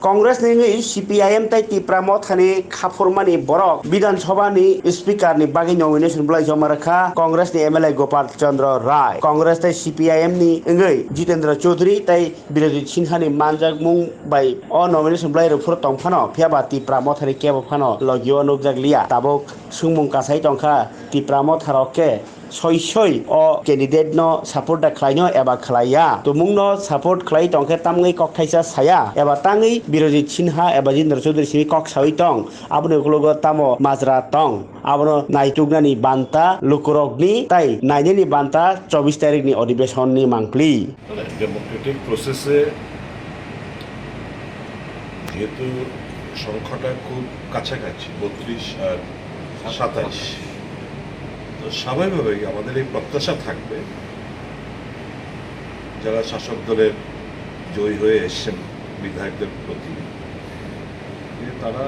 Congress ni CPIM tai Tipra Motha ni Khapurmani Borok Bidhansabha ni Speakerni bagi nomination Bwlai Yapharkha Congress ni MLA Gopal Chandra Rai Congress tai CPIM ni ngei Jitendra Chaudhary tai Biroji Sinha ni manjakmung bai o nomination Bwlai rok phoro tongphano phiaba Tipra Motha ni kebo phano logio nukjakliya tabuk sungmung kasai tongkha Tipra Motha rok ke soi o candidate no support da khlaino eba khlaiya tumung no support khlai tongkhe tamngai kokthaisa saya eba tangai Biroji Sinha eba Jitendra Chaudhary sini kok sawi tong aboni uklogo tamo majra tong abono naituknani banta lukurokni tai naineni banta 24 tarik ni अधिवेशन ni mangpli Democratic প্রসেসে যেহেতু সংখ্যাটা খুব কাছাকাছি 32 আর 27 তো স্বাভাবিকভাবেই আমাদের এই প্রত্যাশা থাকবে যারা শাসক দলের জয়ী হয়ে এসেছেন বিধায়কদের প্রতি তারা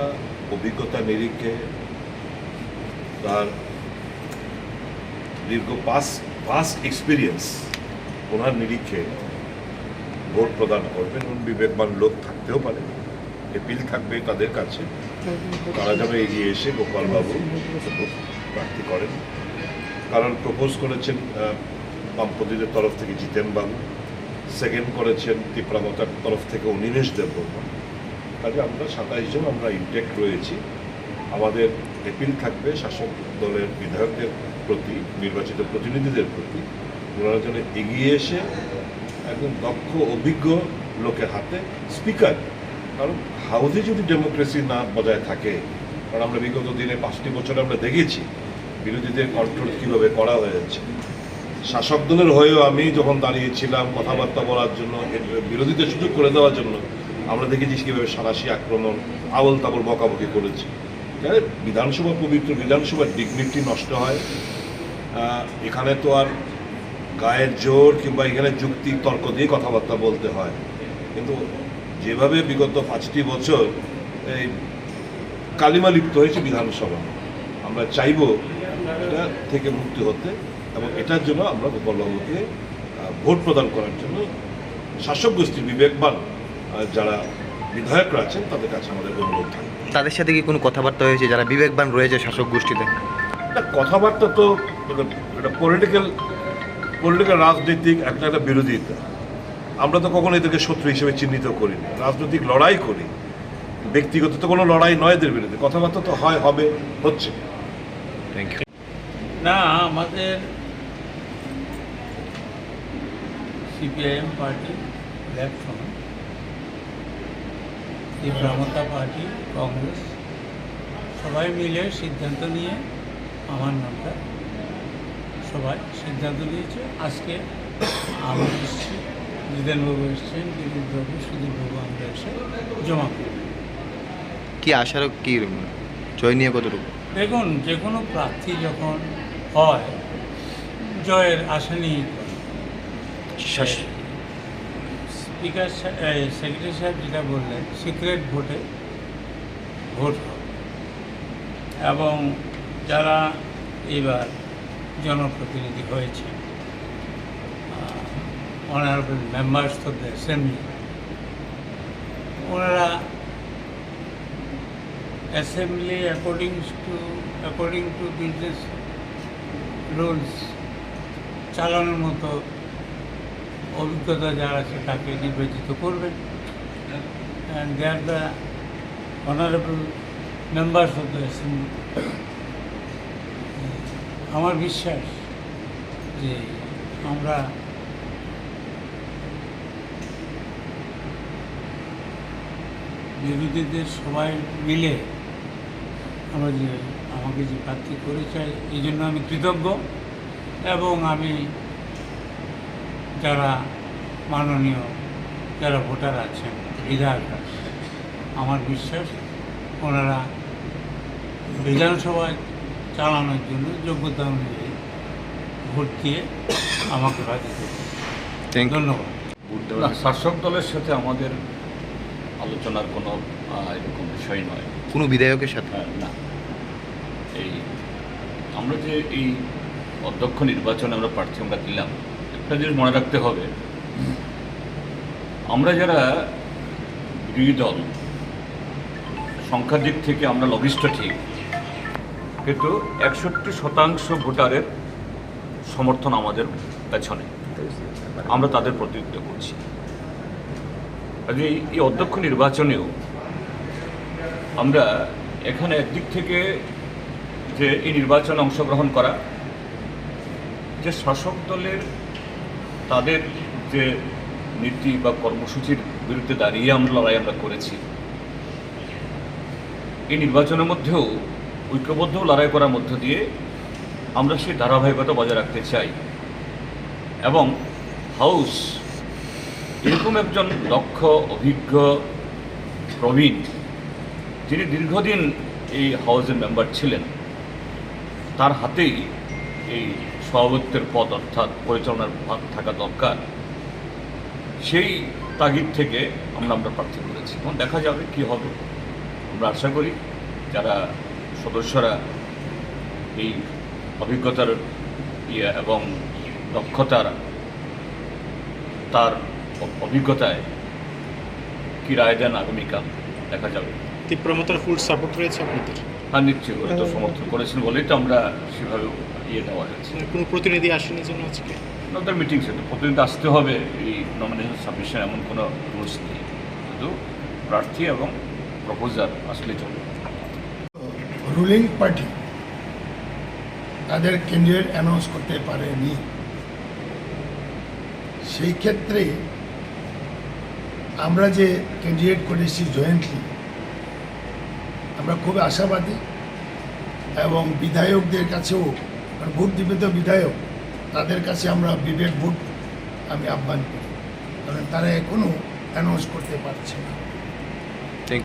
অভিজ্ঞতা নিরিখে তার দীর্ঘ পাস্ট এক্সপিরিয়েন্স ওনার নিরিখে ভোট প্রদান করবেন এবং বিবেকবান লোক থাকতেও পারে এপিল থাকবে তাদের কাছে তারা যেন এগিয়ে এসে গোপাল বাবু প্রার্থী করেন কারণ প্রপোজ করেছেন বামপন্থীদের তরফ থেকে জিতেন বাবু সেকেন্ড করেছেন টিপ্রা মথার তরফ থেকে অনিমেষ দেববর্মা কাজে আমরা 27 জন আমরা ইনটেক্ট রয়েছি আমাদের এপিল থাকবে শাসক দলের বিধায়কদের প্রতি নির্বাচিত প্রতিনিধিদের প্রতি ওনারা যেন এগিয়ে এসে একদম দক্ষ অভিজ্ঞ লোকের হাতে স্পিকার কারণ হাউসে যদি ডেমোক্রেসি না বজায় থাকে কারণ আমরা বিগত দিনে 5টি বছরে আমরা দেখেছি বিরোধীদের কন্ট্রোল কীভাবে করা হয়েছে শাসক দলের হয়েও আমি যখন দাঁড়িয়েছিলাম কথাবার্তা বলার জন্য বিরোধীদের সুযোগ করে দেওয়ার জন্য আমরা দেখেছি কীভাবে সাঁড়াশি আক্রমণ আবল তাবল বকাবকি করেছে বিধানসভা পবিত্র বিধানসভার ডিগনিটি নষ্ট হয় এখানে তো আর গায়ের জোর কিংবা এখানে যুক্তি তর্ক দিয়ে কথাবার্তা বলতে হয় কিন্তু যেভাবে বিগত 5টি বছর এই কালিমা লিপ্ত হয়েছে বিধানসভা আমরা চাইব এটা থেকে মুক্তি হতে এবং এটার জন্য আমরা গোপালবাবুকে ভোট প্রদান করার জন্য শাসক গোষ্ঠীর বিবেকবান যারা বিধায়করা আছেন তাদের কাছে আমাদের অনুরোধ থাকবে তাদের সাথে কি কোনো কথাবার্তা হয়েছে যারা বিবেকবান রয়েছে শাসক গোষ্ঠীতে না কথাবার্তা তো এটা পলিটিক্যাল রাজনৈতিক একটা বিরোধিতা আমরা তো কখনো এদেরকে শত্রু হিসেবে চিহ্নিত করি না রাজনৈতিক লড়াই করি ব্যক্তিগত তো কোনো লড়াই নয় এদের বিরুদ্ধে কথাবার্তা তো হবে হচ্ছে থ্যাংক ইউ না আমাদের CPIM party left front Tipra Motha party Congress সবাই মিলে সিদ্ধান্ত নিয়ে আমার নামটা সবাই সিদ্ধান্ত নিয়েছে আজকে আমি এসেছি জিতেনবাবু এসছেন দিলীপবাবু সুদীপবাবু আমরা এসে জমা করি কি আশার কি জয় নিয়ে কতটুকু দেখুন যে কোনো প্রার্থী যখন হয় জয়ের আশা নিয়েই স্পিকার সেক্রেটারি সাহেব যেটা বললেন সিক্রেট ভোটে ভোট হবে এবং যারা এবার জনপ্রতিনিধি হয়েছে honourable members of the assembly ওনারা assembly according to business rules চালানোর মতো অভিজ্ঞতা যারা আছে তাকে নির্বাচিত করবেন and they are the honourable members of the assembly আমার বিশ্বাস যে আমরা বিরোধীদের সবাই মিলে আমরা যে আমাকে যে প্রার্থী করে চাই এই জন্য আমি কৃতজ্ঞ এবং আমি যারা মাননীয় যারা ভোটার আছেন বিধায়করা আমার বিশ্বাস ওনারা বিধানসভায় চালানোর জন্য যোগ্যতা অনুযায়ী ভোট দিয়ে আমাকে বাধা দেবে ধন্যবাদ শাসক দলের সাথে আমাদের আলোচনার কোনো এরকম বিষয় নয় কোনো বিধায়কের সাথে না এই আমরা যে এই অধ্যক্ষ নির্বাচনে আমরা প্রার্থী আমরা দিলাম একটা জিনিস মনে রাখতে হবে আমরা যারা বিরোধী দল সংখ্যার দিক থেকে আমরা লবিস্ট ঠিক, কিন্তু 61% ভোটারের সমর্থন আমাদের পেছনে, আমরা তাদের প্রতিনিধিত্ব করছি। কাজে এই অধ্যক্ষ নির্বাচনেও আমরা এখানে একদিক থেকে যে এই নির্বাচনে অংশগ্রহণ করা, যে শাসক দলের তাদের যে নীতি বা কর্মসূচির বিরুদ্ধে দাঁড়িয়ে লড়াই আমরা করেছি, এই নির্বাচনের মধ্যেও ঐক্যবদ্ধ লড়াই করার মধ্য দিয়ে আমরা সেই ধারাবাহিকতা বজায় রাখতে চাই। এবং হাউস এরকম একজন দক্ষ, অভিজ্ঞ, প্রবীণ, যিনি দীর্ঘদিন এই হাউসের মেম্বার ছিলেন, তার হাতেই এই সভাপতিত্বের পদ অর্থাৎ পরিচালনার ভাগ থাকা দরকার। সেই তাগিদ থেকে আমরা প্রার্থী করেছি এবং দেখা যাবে কি হবে। আমরা আশা করি যারা সদস্যরা এই অভিজ্ঞতার এবং দক্ষতার তার অভিজ্ঞতায় কি রায় দেন আগামীকাল দেখা যাবে। তীব্র মতার ফুল সাপোর্ট রয়েছে আপনাদের? হ্যাঁ, নিশ্চয়ই ওরা তো সমর্থন করেছেন বলেই তো আমরা সেভাবে দেওয়া হয়েছে। কোনো প্রতিনিধি আসেনি যেন আজকে? ওদের মিটিং সেটা প্রতিনিধি আসতে হবে, এই নমিনেশন সাবমিশন এমন কোনো রুলস নেই, শুধু প্রার্থী এবং প্রপোজাল আসলে চলবে। রুলিং পার্টি তাদের ক্যান্ডিডেট অ্যানাউন্স করতে পারেনি, সেই ক্ষেত্রে আমরা যে ক্যান্ডিডেট করেছি জয়েন্টলি, আমরা খুব আশাবাদী এবং বিধায়কদের কাছেও, ভোট দিবে তো বিধায়ক, তাদের কাছে আমরা বিবেক ভোট আমি আহ্বান করি, কারণ তারা এখনও অ্যানাউন্স করতে পারছে না।